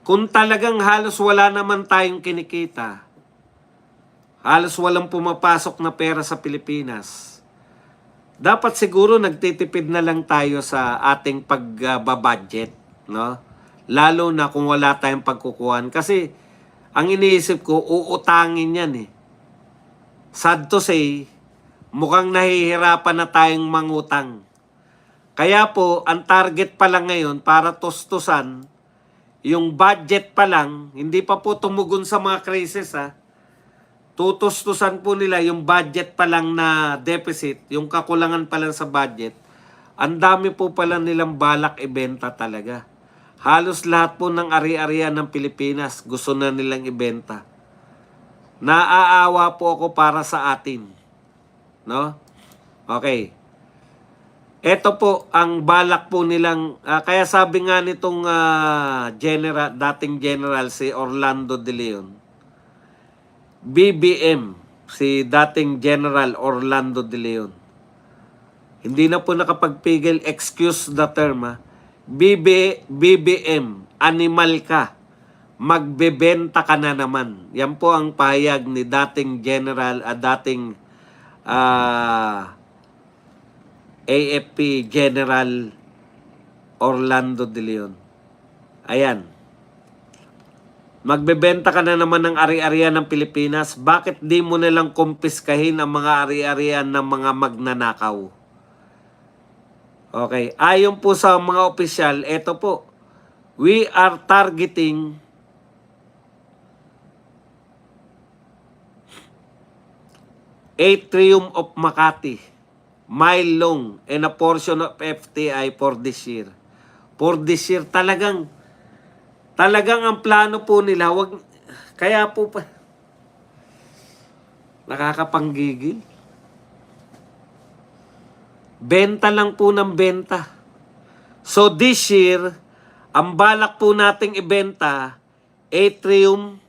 Kung talagang halos wala naman tayong kinikita, halos walang pumapasok na pera sa Pilipinas, dapat siguro nagtitipid na lang tayo sa ating pagbabudget, no? Lalo na kung wala tayong pagkukuhan. Kasi ang iniisip ko, uutangin yan eh. Sad to say, mukhang nahihirapan na tayong mangutang. Kaya po, ang target pa lang ngayon para tustusan, yung budget pa lang, hindi pa po tumugon sa mga krisis ha. Tutustusan po nila yung budget pa lang na deficit, yung kakulangan pa lang sa budget. Ang dami po pala nilang balak ibenta talaga. Halos lahat po ng ari-arian ng Pilipinas gusto na nilang ibenta. Naaawa po ako para sa atin. No? Okay. Ito po ang balak po nilang, kaya sabi nga nitong dating general si Orlando De Leon, BBM, si dating General Orlando De Leon. Hindi na po nakapagpigil, excuse the term BBM, animal ka, magbebenta ka na naman. Yan po ang pahayag ni dating General, AFP General Orlando De Leon. Ayan. Magbebenta ka na naman ng ari-arian ng Pilipinas. Bakit di mo nilang kumpiskahin ang mga ari-arian ng mga magnanakaw? Okay. Ayon po sa mga opisyal, ito po. We are targeting Atrium of Makati, mile long, and a portion of FTI for this year. For this year, talagang ang plano po nila, kaya po pa, nakakapanggigil. Benta lang po ng benta. So this year, ang balak po nating ibenta, Atrium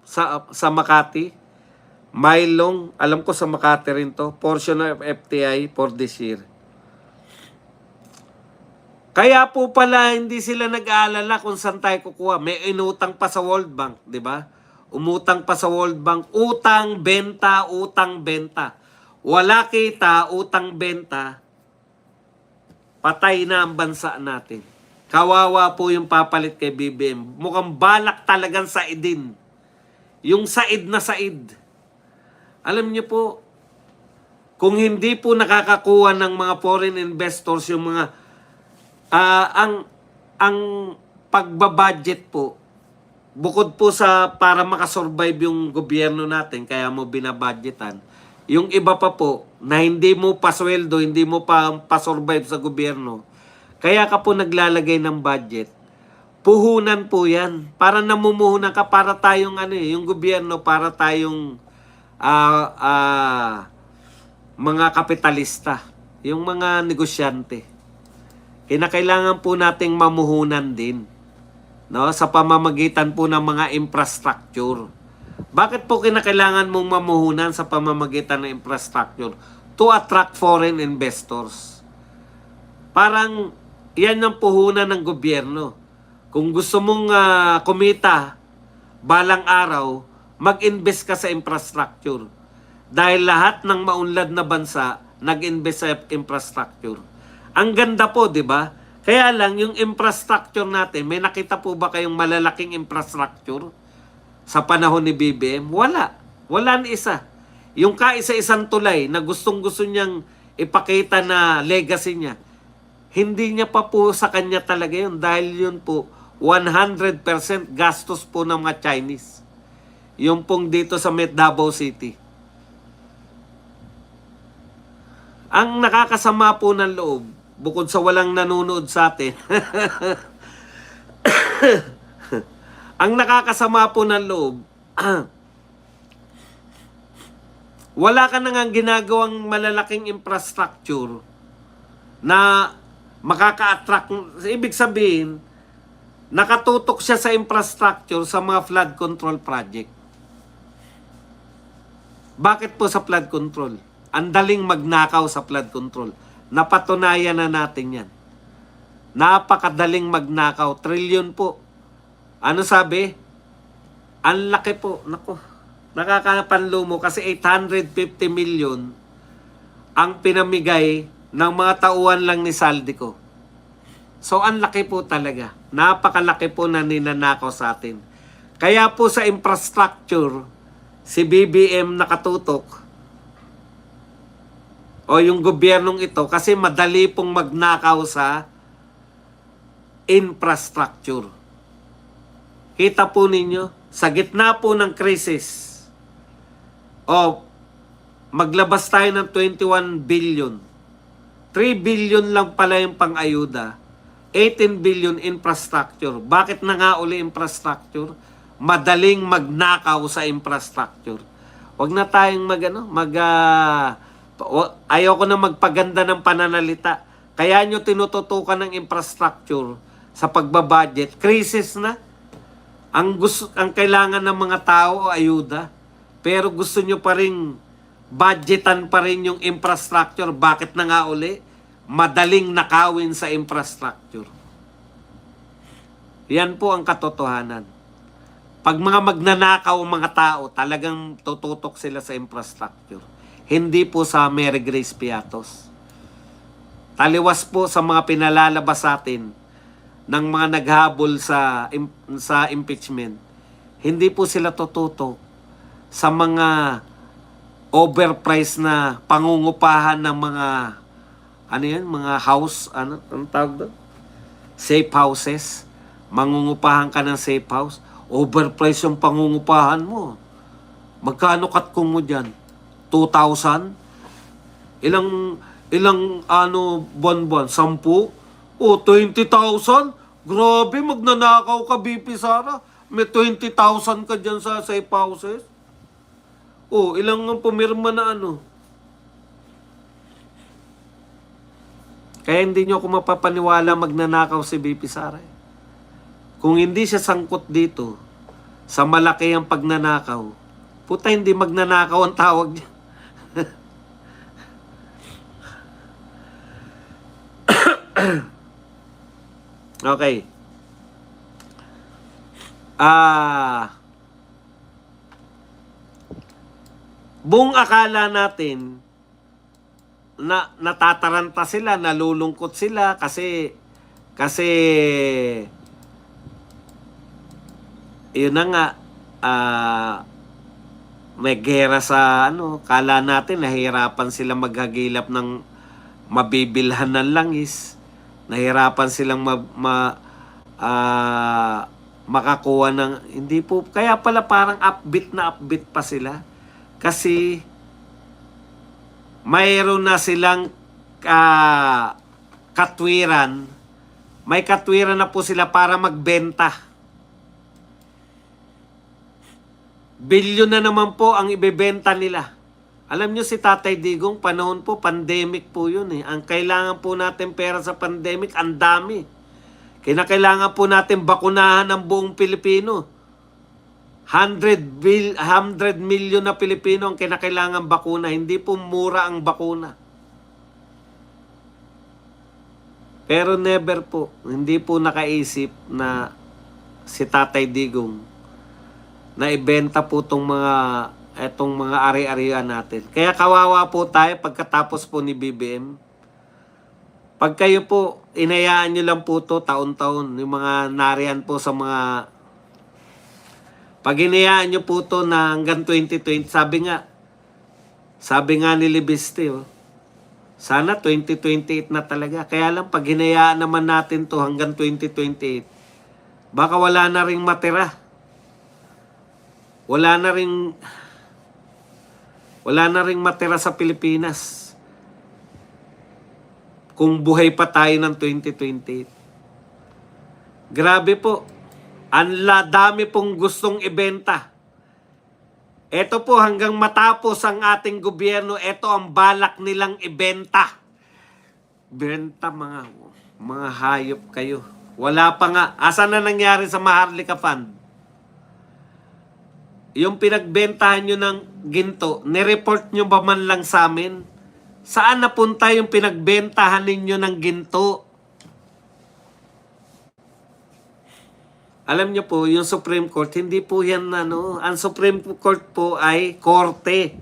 sa Makati, mile long, alam ko sa Makati rin to, portion of FTI for this year. Kaya po pala hindi sila nag-aalala kung saan tayo kukuha. May inutang pa sa World Bank, di ba? Umutang pa sa World Bank. Utang, benta, utang, benta. Wala kita, utang, benta. Patay na ang bansa natin. Kawawa po yung papalit kay BBM. Mukhang balak talagang saidin. Yung said na said. Alam niyo po, kung hindi po nakakakuha ng mga foreign investors yung mga ang pagbabudget po, bukod po sa para makasurvive yung gobyerno natin, kaya mo binabudgetan, yung iba pa po, na hindi mo pasweldo, hindi mo pa pasurvive sa gobyerno, kaya ka po naglalagay ng budget, puhunan po yan. Para namumuhunan ka, para tayong yung gobyerno, para tayong mga kapitalista, yung mga negosyante. Kinakailangan po nating mamuhunan din, no, sa pamamagitan po ng mga infrastructure. Bakit po kinakailangan mong mamuhunan sa pamamagitan ng infrastructure? To attract foreign investors. Parang yan ang puhunan ng gobyerno. Kung gusto mong kumita balang araw, mag-invest ka sa infrastructure. Dahil lahat ng maunlad na bansa nag-invest sa infrastructure. Ang ganda po, di ba? Kaya lang, yung infrastructure natin, may nakita po ba kayong malalaking infrastructure sa panahon ni BBM? Wala. Wala ni isa. Yung kaisa-isang tulay na gustong-gusto niyang ipakita na legacy niya, hindi niya pa po sa kanya talaga yun. Dahil yun po, 100% gastos po ng mga Chinese. Yung pong dito sa Davao City. Ang nakakasama po ng loob, bukod sa walang nanonood sa atin, ang nakakasama po ng loob, wala ka na nga ginagawang malalaking infrastructure na makaka-attract. Ibig sabihin, nakatutok siya sa infrastructure sa mga flood control project. Bakit po sa flood control? Ang daling magnakaw sa flood control. Napatunayan na natin yan. Napakadaling magnakaw. Trilyon po. Ano sabi? Ang laki po. Nako, nakakapanlumo kasi 850 million ang pinamigay ng mga tauhan lang ni Saldico. So, ang laki po talaga. Napakalaki po na ninanakaw sa atin. Kaya po sa infrastructure, si BBM nakatutok o yung gobyernong ito kasi madali pong magnakaw sa infrastructure. Kita po ninyo, sa gitna po ng krisis, o maglabas tayo ng 21 billion. 3 billion lang pala yung pang-ayuda. 18 billion infrastructure. Bakit na nga uli infrastructure? Madaling magnakaw sa infrastructure. Huwag na tayong ayoko na magpaganda ng pananalita. Kaya nyo tinututukan ng infrastructure sa pagbabudget. Krisis na. Ang kailangan ng mga tao o ayuda. Pero gusto nyo pa rin budgetan pa rin yung infrastructure. Bakit na nga uli? Madaling nakawin sa infrastructure. Yan po ang katotohanan. Pag mga magnanakaw ang mga tao, talagang tututok sila sa infrastructure. Hindi po sa Mary Grace Piatos. Taliwas po sa mga pinalalabas atin ng mga naghabol sa impeachment. Hindi po sila tututok sa mga overpriced na pangungupahan ng mga mga house, anong tawag doon? Safe houses. Mangungupahan ka ng safe house. Overpriced yung pangungupahan mo. Magkano katkong mo dyan? 2,000? Ilang buwan-buwan? 10? O, 20,000? Grabe, magnanakaw ka, BP Sara. May 20,000 ka dyan sa safe houses. O, ilang ang pumirma na Kaya hindi nyo ako mapapaniwala magnanakaw si BP Sara. Kung hindi siya sangkot dito, sa malaki ang pagnanakaw, puta hindi magnanakaw ang tawag niya. Okay. Buong akala natin na natataranta sila, nalulungkot sila kasi yun na nga may gera sa kala natin nahihirapan sila maghagilap ng mabibilhan ng langis, nahihirapan silang makakuha ng hindi po, kaya pala parang upbeat pa sila kasi mayroon na silang katwiran. May katwiran na po sila para magbenta. Bilyon na naman po ang ibebenta nila. Alam nyo si Tatay Digong, panahon po, pandemic po yun eh. Ang kailangan po natin pera sa pandemic, ang dami. Kinakailangan po natin bakunahan ang buong Pilipino. 100 million na Pilipino ang kinakailangan bakuna. Hindi po mura ang bakuna. Pero never po, hindi po nakaisip na si Tatay Digong na ibenta po itong mga ari-arian natin. Kaya kawawa po tayo pagkatapos po ni BBM. Pag kayo po, inayaan nyo lang po to taon-taon. Yung mga nariyan po sa mga pag inayaan nyo po to na hanggang 2020, sabi nga ni Libiste, sana 2028 na talaga. Kaya lang, pag hinayaan naman natin to hanggang 2028, baka wala na ring matira. Wala na ring matira sa Pilipinas kung buhay pa tayo ng 2028. Grabe po. Ang dami pong gustong ibenta. Ito po hanggang matapos ang ating gobyerno, ito ang balak nilang ibenta. Benta mga hayop kayo. Wala pa nga. Asan na nangyari sa Maharlika Fund? Yung pinagbentahan nyo ng ginto, nireport nyo ba man lang sa amin? Saan napunta yung pinagbentahan ninyo ng ginto? Alam niyo po, yung Supreme Court, hindi po yan ano. Ang Supreme Court po ay korte.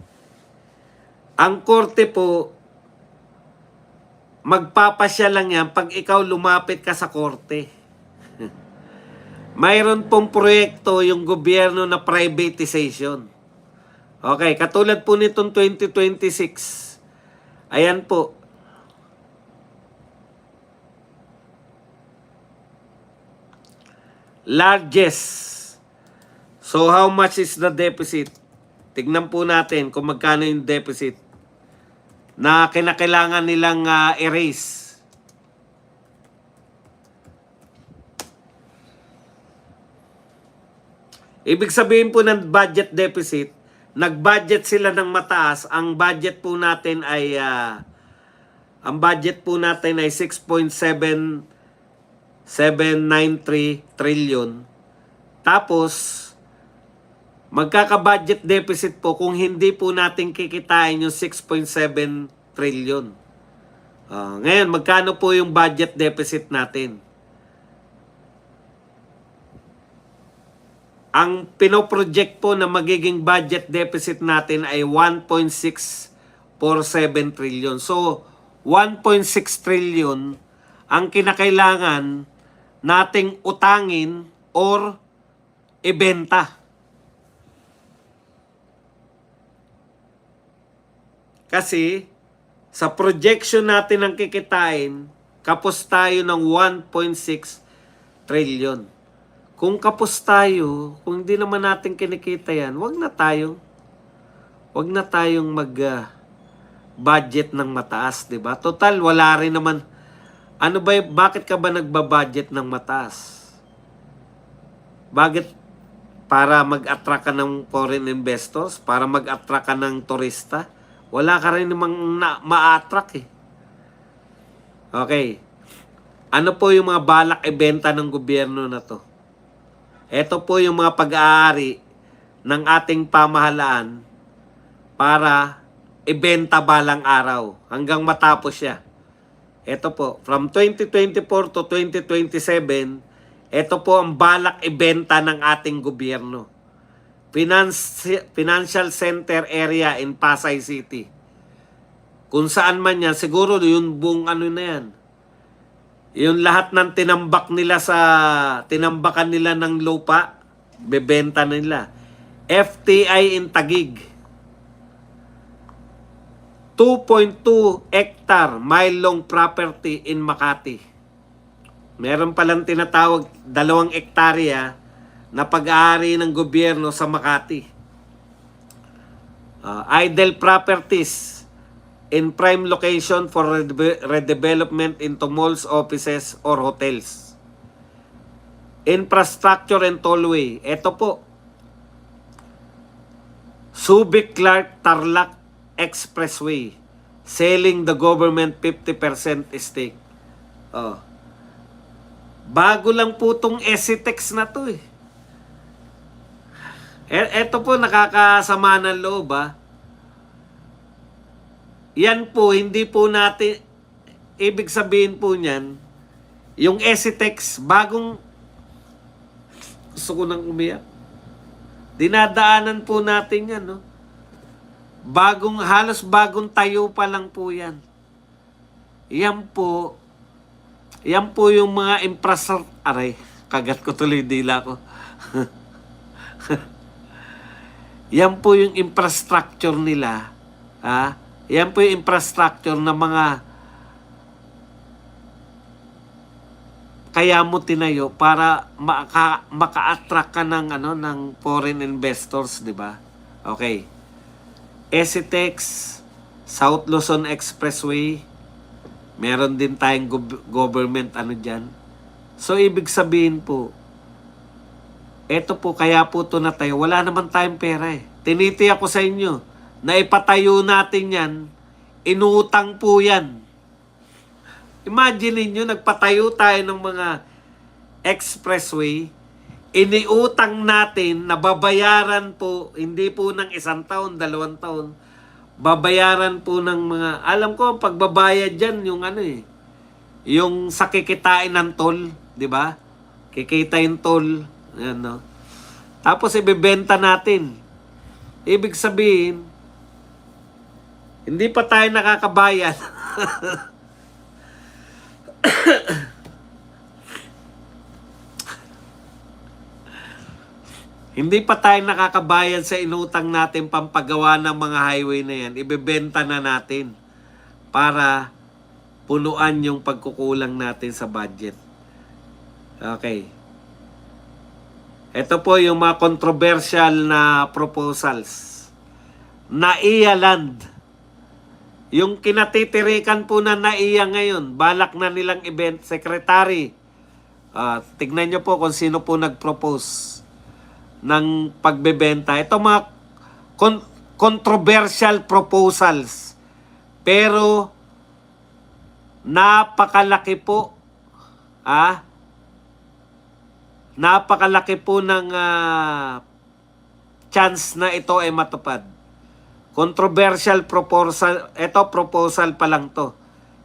Ang korte po, magpapasya lang yan pag ikaw lumapit ka sa korte. Mayroon pong proyekto yung gobyerno na privatization. Okay, katulad po nitong 2026. Ayan po. Largest. So how much is the deficit? Tignan po natin kung magkano yung deficit na kinakailangan nilang erase. Ibig sabihin po ng budget deficit, nag-budget sila ng mataas. Ang budget po natin ay 6.793 trillion. Tapos magkaka-budget deficit po kung hindi po natin kikitain yung 6.7 trillion. Ngayon, magkano po yung budget deficit natin? Ang pinoproject po na magiging budget deficit natin ay 1.647 trillion. So, 1.6 trillion ang kinakailangan nating utangin or ibenta. Kasi sa projection natin ng kikitain, kapos tayo ng 1.6 trillion. Kung kapos tayo, kung hindi naman natin kinikita yan, wag na tayong budget ng mataas, 'di ba? Total wala rin naman. Ano ba, bakit ka ba nagba-budget ng mataas? Bakit? Para mag-attract ka ng foreign investors, para mag-attract ka ng turista? Wala ka rin namang ma-attract eh. Okay. Ano po yung mga balak ibenta ng gobyerno na to? Ito po yung mga pag-aari ng ating pamahalaan para ibenta balang araw hanggang matapos siya. Ito po, from 2024 to 2027, ito po ang balak ibenta ng ating gobyerno. Financial Center Area in Pasay City. Kung saan man yan, siguro yung buong ano na yan. Yung lahat ng tinambakan nila ng lupa, bebenta nila. FTI in Taguig. 2.2 hectare mile-long property in Makati. Meron palang tinatawag 2 hektarya na pag-aari ng gobyerno sa Makati. Idle properties in prime location for redevelopment into malls, offices, or hotels. Infrastructure and tollway. Ito po. Subic-Clark Tarlac Expressway. Selling the government 50% stake. Bago lang po itong SCTEX na to eh. Ito po nakakasama ng loob Yan po, hindi po natin, ibig sabihin po niyan, yung SCTEX, bagong, gusto ko nang umiyak. Dinadaanan po natin yan, no? Halos bagong tayo pa lang po yan. Yan po yung mga infrastructure, aray, kagat ko tuloy dila ko. Yan po yung infrastructure nila. Yan po yung infrastructure na mga kaya mo tinayo para maka-attract ka ng foreign investors, di ba? Okay. SCTEX, South Luzon Expressway, meron din tayong government dyan. So, ibig sabihin po, eto po, kaya po ito natayo. Wala naman tayong pera eh. Tinitiyak ko sa inyo, na ipatayo natin yan, inutang po yan. Imagine niyo nagpatayo tayo ng mga expressway, iniutang natin na babayaran po, hindi po ng 1 taon, 2 taon, babayaran po ng mga, alam ko, pagbabayad dyan, yung sa kikitain ng toll, di ba? Kikita yung toll, Ayan, no? Tapos ibebenta natin. Ibig sabihin, hindi pa tayo nakakabayad. Hindi pa tayo nakakabayad sa inutang natin pampagawa ng mga highway na yan. Ibebenta na natin para punuan yung pagkukulang natin sa budget. Okay. Ito po yung mga controversial na proposals. NAIA Land. Yung kinatitirikan po na NAIA ngayon, balak na nilang event secretary. Tignan nyo po kung sino po nag-propose ng pagbebenta. Ito mga controversial proposals. Pero napakalaki po. Napakalaki po ng chance na ito ay matupad. Controversial proposal. Ito proposal pa lang to.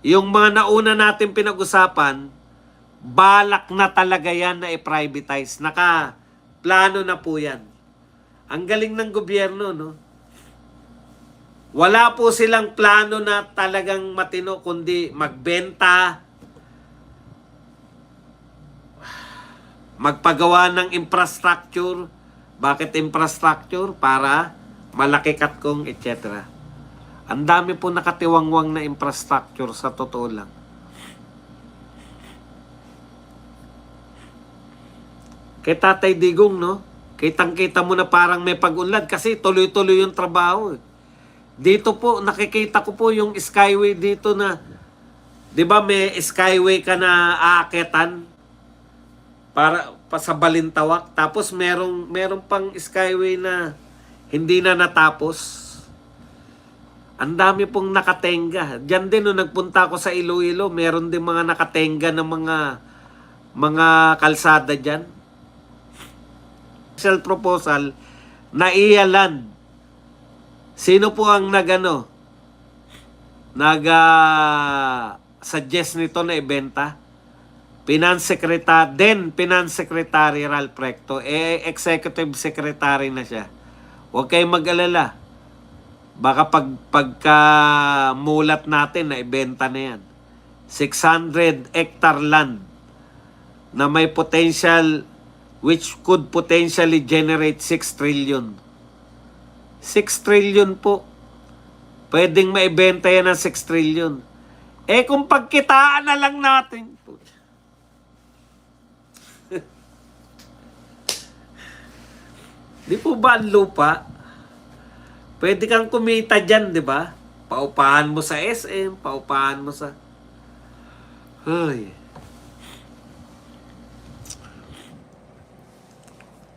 Yung mga nauna natin pinag-usapan, balak na talaga yan na i-privatize. Plano na po yan. Ang galing ng gobyerno, no? Wala po silang plano na talagang matino, kundi magbenta, magpagawa ng infrastructure. Bakit infrastructure? Para malaki katkong, etc. Ang dami po nakatiwangwang na infrastructure sa totoo lang. Kay Tatay Digong, no? Kitang-kita mo na parang may pag-unlad kasi tuloy-tuloy yung trabaho. Dito po, nakikita ko po yung skyway dito na, di ba may skyway ka na aakitan para pa sa Balintawak. Tapos merong pang skyway na hindi na natapos. Ang dami pong nakatenga. Diyan din, no, nagpunta ako sa Iloilo, meron din mga nakatenga ng mga kalsada diyan. Proposal NAIA Land. Sino po ang suggest nito na ibenta? Finance Secretary Ralph Recto. Executive Secretary na siya. Huwag kayong mag-alala. Baka pagka mulat natin na ibenta na yan. 600 hectare land na may potential, which could potentially generate 6 trillion. 6 trillion po. Pwedeng maibenta yan ng 6 trillion. Kung pagkitaan na lang natin. Di po ba ang lupa? Pwede kang kumita dyan, di ba? Paupahan mo sa SM, paupahan mo sa... Ay...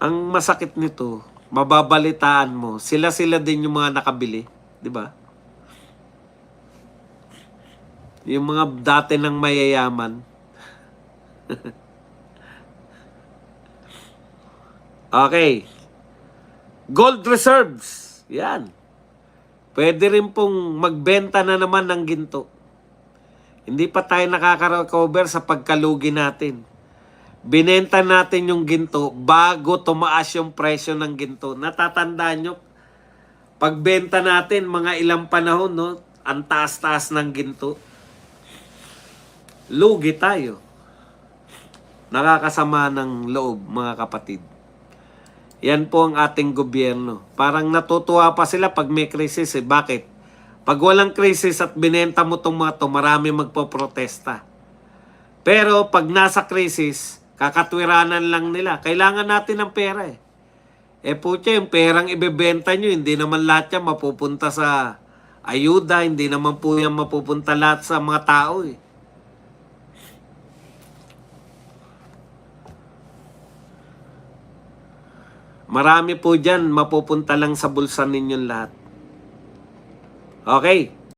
Ang masakit nito, mababalitaan mo, sila din yung mga nakabili, di ba? Yung mga dati ng mayayaman. Okay. Gold reserves. Yan. Pwede rin pong magbenta na naman ng ginto. Hindi pa tayo nakaka-recover sa pagkalugi natin. Binenta natin yung ginto bago tumaas yung presyo ng ginto. Natatandaan nyo, pagbenta natin mga ilang panahon, no, ang taas-taas ng ginto. Lugi tayo. Nakakasama ng loob, mga kapatid. Yan po ang ating gobyerno. Parang natutuwa pa sila pag may krisis. Bakit? Pag walang krisis at binenta mo itong mga ito, marami magpoprotesta. Pero pag nasa krisis, kakatwiranan lang nila. Kailangan natin ng pera putya, yung perang ibebenta nyo, hindi naman lahat yan mapupunta sa ayuda, hindi naman po yan mapupunta lahat sa mga tao Marami po dyan mapupunta lang sa bulsa ninyong lahat. Okay.